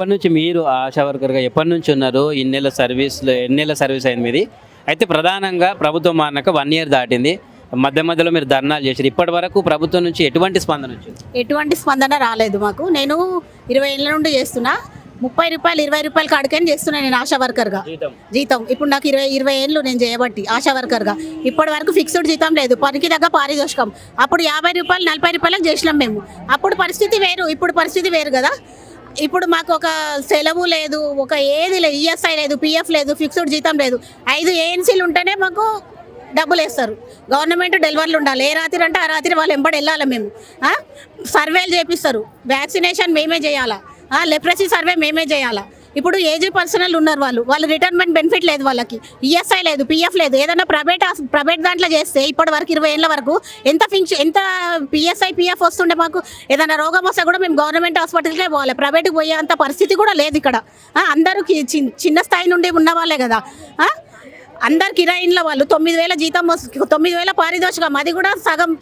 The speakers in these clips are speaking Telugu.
ఎప్పటి నుంచి మీరు ఆశా వర్కర్‌గా ఎప్పటి నుంచి ఉన్నారు? ఎన్నేళ్ల సర్వీస్ అయింది మీది? అయితే ప్రధానంగా ప్రభుత్వం మారినాక 1 ఇయర్ దాటింది. మధ్య మధ్యలో మీరు ధర్నాలు చేసారు. ఇప్పటి వరకు ప్రభుత్వం నుంచి ఎటువంటి స్పందన వచ్చింది? ఎటువంటి స్పందన రాలేదు మాకు. నేను 20 ఏళ్ళ నుండి చేస్తున్నా. 30 రూపాయలు 20 రూపాయలు కాడికని చేస్తున్నా నేను ఆశా వర్కర్గా జీతం. ఇప్పుడు నాకు 20 ఏళ్ళు నేను చేయబట్టి ఆశా వర్కర్గా. ఇప్పటి వరకు ఫిక్స్డ్ జీతం లేదు, పనికి తగ్గ పారితోషికం. అప్పుడు 50 రూపాయలు 40 రూపాయలకు చేసినాం మేము. అప్పుడు పరిస్థితి వేరు, ఇప్పుడు పరిస్థితి వేరు కదా. ఇప్పుడు మాకు ఒక సెలవు లేదు, ఒక ఏది లేదు, ఈఎస్ఐ లేదు, పిఎఫ్ లేదు, ఫిక్స్డ్ జీతం లేదు. 5 ఏఎన్సీలు ఉంటేనే మాకు డబ్బులు వేస్తారు. గవర్నమెంట్ డెలివరీలు ఉండాలి. ఏ రాత్రి అంటే ఆ రాత్రి వాళ్ళు ఎంబడి వెళ్ళాలి. మేము సర్వేలు చేపిస్తారు, వ్యాక్సినేషన్ మేమే చేయాలా, లెప్రసీ సర్వే మేమే చేయాలా. ఇప్పుడు ఏజీ పర్సనల్ ఉన్నారు, వాళ్ళు రిటైర్మెంట్ బెనిఫిట్ లేదు, వాళ్ళకి ఈఎస్ఐ లేదు, పిఎఫ్ లేదు. ఏదైనా ప్రైవేట్ దాంట్లో చేస్తే ఇప్పటి వరకు 20 ఏళ్ళ వరకు ఎంత పిఎస్ఐ పిఎఫ్ వస్తుండే మాకు. ఏదైనా రోగం వస్తే కూడా మేము గవర్నమెంట్ హాస్పిటల్కే పోవాలి, ప్రైవేట్కి పోయే అంత పరిస్థితి కూడా లేదు ఇక్కడ. అందరూ చిన్న స్థాయి నుండి ఉన్న వాళ్ళే కదా. అందరు కిరాయిన్ల వాళ్ళు 9,000 జీతం 9,000 పారితోషికం. అది కూడా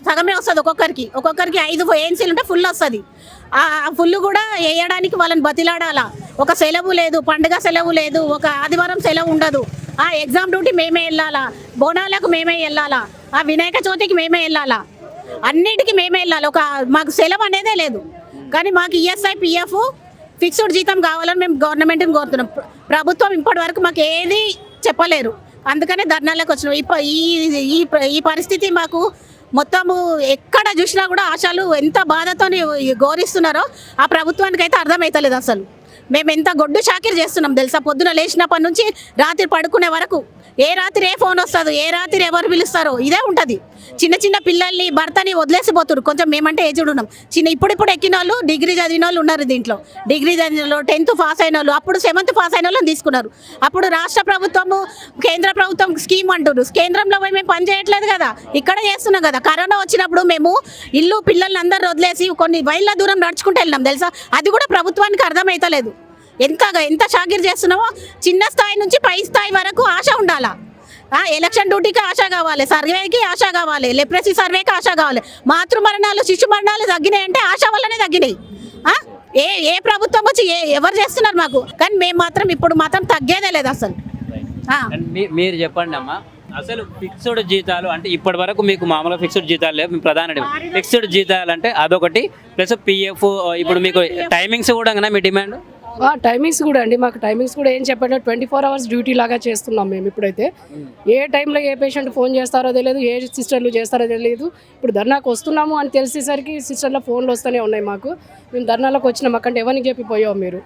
సగమే వస్తుంది ఒక్కొక్కరికి 5 ఏఎన్సీలు ఉంటే ఫుల్ వస్తుంది. ఆ ఫుల్ కూడా వేయడానికి వాళ్ళని బతిలాడాలా. ఒక సెలవు లేదు, పండుగ సెలవు లేదు, ఒక ఆదివారం సెలవు ఉండదు. ఎగ్జామ్ డ్యూటీ మేమే వెళ్ళాలా, బోనాలకు మేమే వెళ్ళాలా, వినాయక చవితికి మేమే వెళ్ళాలా, అన్నిటికీ మేమే వెళ్ళాలి. మాకు సెలవు అనేదే లేదు. కానీ మాకు ఈఎస్ఐ పిఎఫ్ ఫిక్స్డ్ జీతం కావాలని మేము గవర్నమెంట్ని కోరుతున్నాం. ప్రభుత్వం ఇప్పటి వరకు మాకు ఏది చెప్పలేరు. అందుకనే ధర్నాలకు వచ్చినాం. ఈ పరిస్థితి మాకు మొత్తము ఎక్కడ చూసినా కూడా ఆశాలు ఎంత బాధతో ఘోరిస్తున్నారో ఆ ప్రభుత్వానికి అయితే అర్థమవుతలేదు అసలు. మేము ఎంత గొడ్డు చాకిరి చేస్తున్నాం తెలుసా. పొద్దున లేచినప్పటి నుంచి రాత్రి పడుకునే వరకు ఏ రాత్రి ఏ ఫోన్ వస్తుందో, ఏ రాత్రి ఎవరు పిలుస్తారో ఇదే ఉంటుంది. చిన్న పిల్లల్ని భర్తని వదిలేసిపోతున్నారు. కొంచెం మేమంటే ఏజ్డ్ ఉన్నాం. ఇప్పుడు ఎక్కిన వాళ్ళు, డిగ్రీ చదివిన వాళ్ళు ఉన్నారు దీంట్లో. డిగ్రీ చదివిన వాళ్ళు, 10th పాస్ అయిన వాళ్ళు, అప్పుడు 7th పాస్ అయిన వాళ్ళని తీసుకున్నారు. అప్పుడు రాష్ట్ర ప్రభుత్వము, కేంద్ర ప్రభుత్వం స్కీమ్ అంటున్నారు. కేంద్రంలో పోయి మేము పని చేయట్లేదు కదా, ఇక్కడ చేస్తున్నాం కదా. కరోనా వచ్చినప్పుడు మేము ఇల్లు పిల్లల్ని అందరూ వదిలేసి కొన్ని మైళ్ళ దూరం నడుచుకుంటూ వెళ్ళినాం తెలుసా. అది కూడా ప్రభుత్వానికి అర్థమవుతలేదు. ఎంత షాకిరి చేస్తున్నామో. చిన్న స్థాయి నుంచి పై స్థాయి వరకు ఆశ ఉండాలా. ఎలక్షన్ డ్యూటీకి ఆశ కావాలి, సర్వేకి ఆశ కావాలి, లెప్రసీ సర్వేకి ఆశ కావాలి. మాతృ మరణాలు, శిశు మరణాలు తగ్గినాయి అంటే ఆశ వల్లనే తగ్గినాయి. ఏ ప్రభుత్వం వచ్చి ఎవరు చేస్తున్నారు మాకు. కానీ మేము మాత్రం ఇప్పుడు మాత్రం తగ్గేదే లేదు అసలు. మీరు చెప్పండి అమ్మా, అసలు ఫిక్స్డ్ జీతాలు అంటే ఇప్పటి వరకు మీకు మామూలుగా ఫిక్స్డ్ జీతాలు లేవు. ప్రధాన ఫిక్స్డ్ జీతాలు అంటే అదొకటి, ప్లస్ పిఎఫ్. ఇప్పుడు మీకు టైమింగ్స్ కూడా మీ డిమాండ్? టైమింగ్స్ కూడా అండి. మాకు టైమింగ్స్ కూడా ఏం చెప్పండి, 24 hours డ్యూటీ లాగా చేస్తున్నాం మేము. ఇప్పుడైతే ఏ టైంలో ఏ పేషెంట్ ఫోన్ చేస్తారో తెలియదు, ఏ సిస్టర్లు చేస్తారో తెలియదు. ఇప్పుడు ధర్నాకు వస్తున్నాము అని తెలిసేసరికి సిస్టర్ల ఫోన్లు వస్తూనే ఉన్నాయి మాకు. మేము ధర్నాలకు వచ్చినాం, అక్కడ ఎవరికి చెప్పిపోయావు మీరు,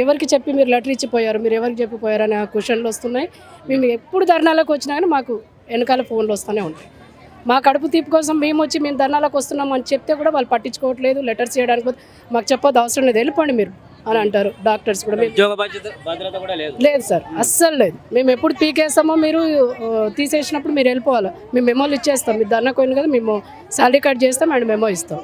ఎవరికి చెప్పి మీరు లెటర్ ఇచ్చిపోయారు, మీరు ఎవరికి చెప్పిపోయారు అనే క్వశ్చన్లు వస్తున్నాయి. మేము ఎప్పుడు ధర్నాలకు వచ్చినా కానీ మాకు వెనకాల ఫోన్లు వస్తూనే ఉంటాయి. మా కడుపు తీపి కోసం మేము ధర్నాలకు వస్తున్నాం అని చెప్తే కూడా వాళ్ళు పట్టించుకోవట్లేదు. లెటర్స్ చేయడానికి మాకు చెప్పొద్దు, అవసరం లేదు, వెళ్ళిపోండి మీరు అని అంటారు. డాక్టర్స్ కూడా లేదు సార్, అస్సలు లేదు. మేము ఎప్పుడు పీకేస్తామో మీరు తీసేసినప్పుడు మీరు వెళ్ళిపోవాలి, మేము మెమోలు ఇచ్చేస్తాం. మీరు ధర్నా కోయిన కదా, మేము శాలరీ కట్ చేస్తాం అండ్ మెమో ఇస్తాం.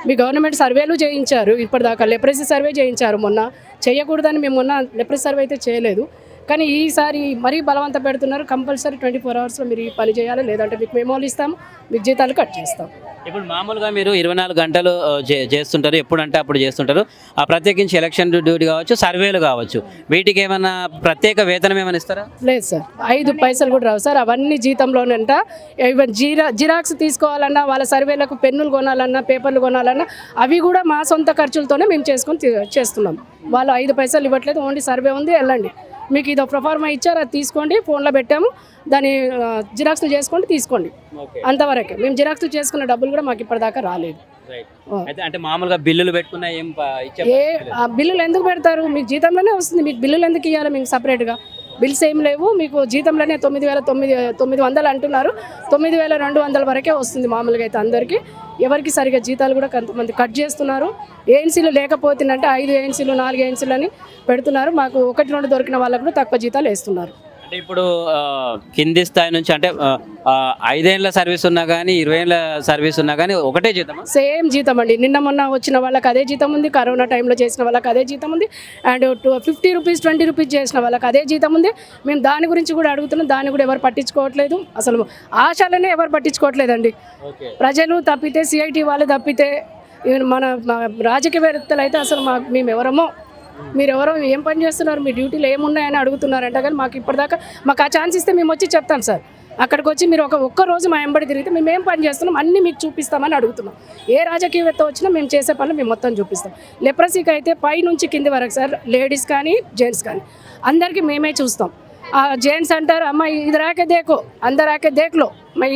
మీ గవర్నమెంట్ సర్వేలు చేయించారు, ఇప్పటిదాకా లెప్రసీ సర్వే చేయించారు. మొన్న చేయకూడదని మేము మొన్న లెప్రసీ సర్వే అయితే చేయలేదు. కానీ ఈసారి మరీ బలవంత పెడుతున్నారు. కంపల్సరీ 24 hours మీరు ఈ పని చేయాలి, లేదంటే మీకు మెమోలు ఇస్తాము, మీకు జీతాలు కట్ చేస్తాం. ఇప్పుడు మామూలుగా మీరు 24 గంటలు చేస్తుంటారు, ఎప్పుడంటే అప్పుడు చేస్తుంటారు. ప్రత్యేకించి ఎలక్షన్ డ్యూటీ కావచ్చు, సర్వేలు కావచ్చు, వీటికి ఏమైనా ప్రత్యేక వేతనం ఏమైనా ఇస్తారా? లేదు సార్, 5 పైసలు కూడా రావు సార్. అవన్నీ జీతంలోనంట. ఈవెన్ జిరాక్స్ తీసుకోవాలన్నా, వాళ్ళ సర్వేలకు పెన్నులు కొనాలన్నా, పేపర్లు కొనాలన్నా అవి కూడా మా సొంత ఖర్చులతోనే మేము చేస్తున్నాం. వాళ్ళు 5 పైసలు ఇవ్వట్లేదు. ఓన్లీ సర్వే ఉంది, వెళ్ళండి, మీకు ఇది ప్రొఫార్మా ఇచ్చారు, అది తీసుకోండి, ఫోన్లో పెట్టాము, దాన్ని జిరాక్స్లు చేసుకోండి, తీసుకోండి, అంతవరకే. మేము జిరాక్స్లు చేసుకున్న డబ్బులు కూడా మాకు ఇప్పటిదాకా రాలేదు. అంటే మామూలుగా బిల్లులు పెట్టుకున్నా బిల్లులు ఎందుకు పెడతారు? మీకు జీతంలోనే వస్తుంది, మీకు బిల్లులు ఎందుకు ఇవ్వాలి? మీకు సపరేట్గా బిల్స్ ఏం లేవు. మీకు జీతంలోనే 9,900 అంటున్నారు, 9,200 వరకే వస్తుంది మామూలుగా అయితే అందరికీ. ఎవరికి సరిగా జీతాలు కూడా కొంతమంది కట్ చేస్తున్నారు. ఏఎన్సీలు లేకపోతుందంటే 5 ఏఎన్సీలు 4 ఏఎన్సీలు అని పెడుతున్నారు. మాకు 1-2 దొరికిన వాళ్ళకు కూడా తక్కువ జీతాలు వేస్తున్నారు. అంటే ఇప్పుడు కింది స్థాయి నుంచి అంటే 5 ఏళ్ళ సర్వీస్ ఉన్నా కానీ 20 ఏళ్ళ సర్వీస్ ఉన్నా కానీ ఒకటే జీతం, సేమ్ జీతం అండి. నిన్న మొన్న వచ్చిన వాళ్ళకి అదే జీతం ఉంది, కరోనా టైంలో చేసిన వాళ్ళకి అదే జీతం ఉంది, అండ్ 50 రూపీస్ 20 రూపీస్ చేసిన వాళ్ళకి అదే జీతం ఉంది. మేము దాని గురించి కూడా అడుగుతున్నాం, దాన్ని కూడా ఎవరు పట్టించుకోవట్లేదు. అసలు ఆశలనే ఎవరు పట్టించుకోవట్లేదండి. ప్రజలు తప్పితే, సిఐటి వాళ్ళు తప్పితే, మన రాజకీయవేత్తలు అయితే అసలు మేము ఎవరమో మీరు ఎవరో ఏం పని చేస్తున్నారు, మీ డ్యూటీలు ఏమున్నాయని అడుగుతున్నారంట. కానీ మాకు ఇప్పటిదాకా మాకు ఆ ఛాన్స్ ఇస్తే మేము వచ్చి చెప్తాం సార్. అక్కడికి వచ్చి మీరు ఒక్క రోజు మా వెంబడి తిరిగితే మేము ఏం పని చేస్తున్నాం అన్నీ మీకు చూపిస్తామని అడుగుతున్నాం. ఏ రాజకీయవేత్త వచ్చినా మేము చేసే పనులు మేము మొత్తం చూపిస్తాం. లెప్రసీకి అయితే పై నుంచి కింది వరకు సార్, లేడీస్ కానీ జెంట్స్ కానీ అందరికీ మేమే చూస్తాం. జెంట్స్ అంటారు అమ్మ ఇది రాకే దేకో, అందరు రాకే దేక్లో మై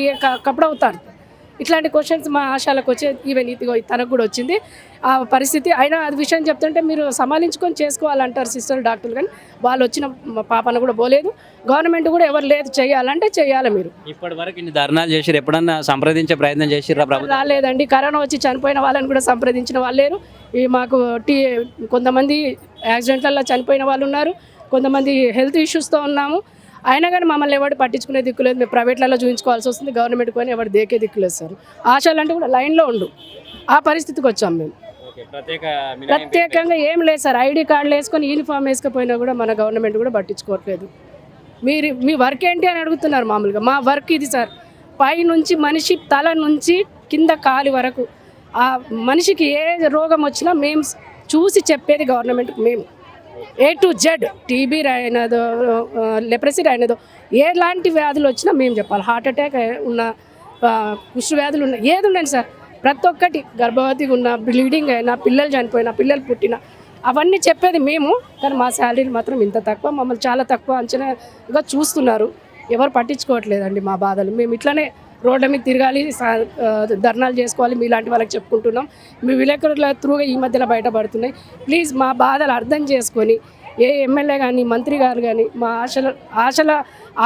కప్పుడు అవుతారు. ఇట్లాంటి క్వశ్చన్స్ మా ఆశాలకు వచ్చే ఈవెన్ ఇదిగో తనకు కూడా వచ్చింది ఆ పరిస్థితి. అయినా అది విషయం చెప్తుంటే మీరు సమాలించుకొని చేసుకోవాలంటారు సిస్టర్ డాక్టర్లు, కానీ వాళ్ళు వచ్చిన పాపను కూడా పోలేదు. గవర్నమెంట్ కూడా ఎవరు లేదు చేయాలంటే చేయాలి. మీరు ఇప్పటి వరకు ఇన్ని ధర్నాలు చేసిరు, ఎప్పుడన్నా సంప్రదించే ప్రయత్నం చేసిర్రా ప్రభుత్వం? రాలేదండి. కరోనా వచ్చి చనిపోయిన వాళ్ళని కూడా సంప్రదించిన వాళ్ళు లేరు. ఈ మాకు కొంతమంది యాక్సిడెంట్లలో చనిపోయిన వాళ్ళు ఉన్నారు, కొంతమంది హెల్త్ ఇష్యూస్తో ఉన్నాము. అయినా కానీ మమ్మల్ని ఎవరు పట్టించుకునే దిక్కులేదు. మేము ప్రైవేట్లలో చూపించుకోవాల్సి వస్తుంది, గవర్నమెంట్ కొని ఎవరు దేకే దిక్కులేదు సార్. ఆశలు అంటే కూడా లైన్లో ఉండు ఆ పరిస్థితికి వచ్చాం మేము. ప్రత్యేకంగా ఏం లేదు సార్. ఐడి కార్డులు వేసుకొని యూనిఫామ్ వేసుకపోయినా కూడా మన గవర్నమెంట్ కూడా పట్టించుకోవట్లేదు. మీ వర్క్ ఏంటి అని అడుగుతున్నారు. మామూలుగా మా వర్క్ ఇది సార్. పై నుంచి మనిషి తల నుంచి కింద కాలి వరకు ఆ మనిషికి ఏ రోగం వచ్చినా మేము చూసి చెప్పేది గవర్నమెంట్కి. మేము A to Z, టీబీ రాయినదో లెప్రసీ రాయినదో ఎలాంటి వ్యాధులు వచ్చినా మేము చెప్పాలి. హార్ట్ అటాక్ ఉన్న, కుష్టు వ్యాధులు ఉన్న, ఏది ఉండండి సార్, ప్రతి ఒక్కటి, గర్భవతిగా ఉన్న, బ్లీడింగ్ అయినా, పిల్లలు చనిపోయినా, పిల్లలు పుట్టినా అవన్నీ చెప్పేది మేము. కానీ మా శాలరీలు మాత్రం ఇంత తక్కువ, మమ్మల్ని చాలా తక్కువ అంచనాగా చూస్తున్నారు. ఎవరు పట్టించుకోవట్లేదండి మా బాధలు. మేము ఇట్లనే రోడ్ల మీద తిరగాలి, ధర్నాలు చేసుకోవాలి. మీలాంటి వాళ్ళకి చెప్పుకుంటున్నాం. మీ విలేకరుల త్రూగా ఈ మధ్యలో బయటపడుతున్నాయి. ప్లీజ్ మా బాధలు అర్థం చేసుకొని ఏ ఎమ్మెల్యే కానీ మంత్రి గారు కానీ మా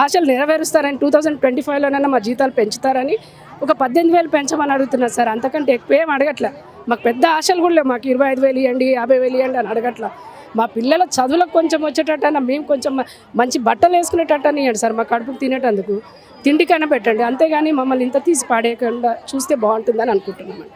ఆశలు నెరవేరుస్తారని 2025లోనైనా మా జీతాలు పెంచుతారని ఒక 18,000 పెంచమని అడుగుతున్నారు సార్. అంతకంటే ఎక్కువ ఏం అడగట్లే. మాకు పెద్ద ఆశలు కూడా లేవు. మాకు 25,000 ఇవ్వండి, 50,000 ఇవ్వండి అని అడగట్లా. మా పిల్లల చదువులకు కొంచెం వచ్చేటట్టన్నా, మేము కొంచెం మంచి బట్టలు వేసుకునేటట్టని ఇవ్వండి సార్. మా కడుపుకు తినేటందుకు తిండికైనా పెట్టండి. అంతేగాని మమ్మల్ని ఇంత తీసి పాడేయకుండా చూస్తే బాగుంటుందని అనుకుంటున్నామండి.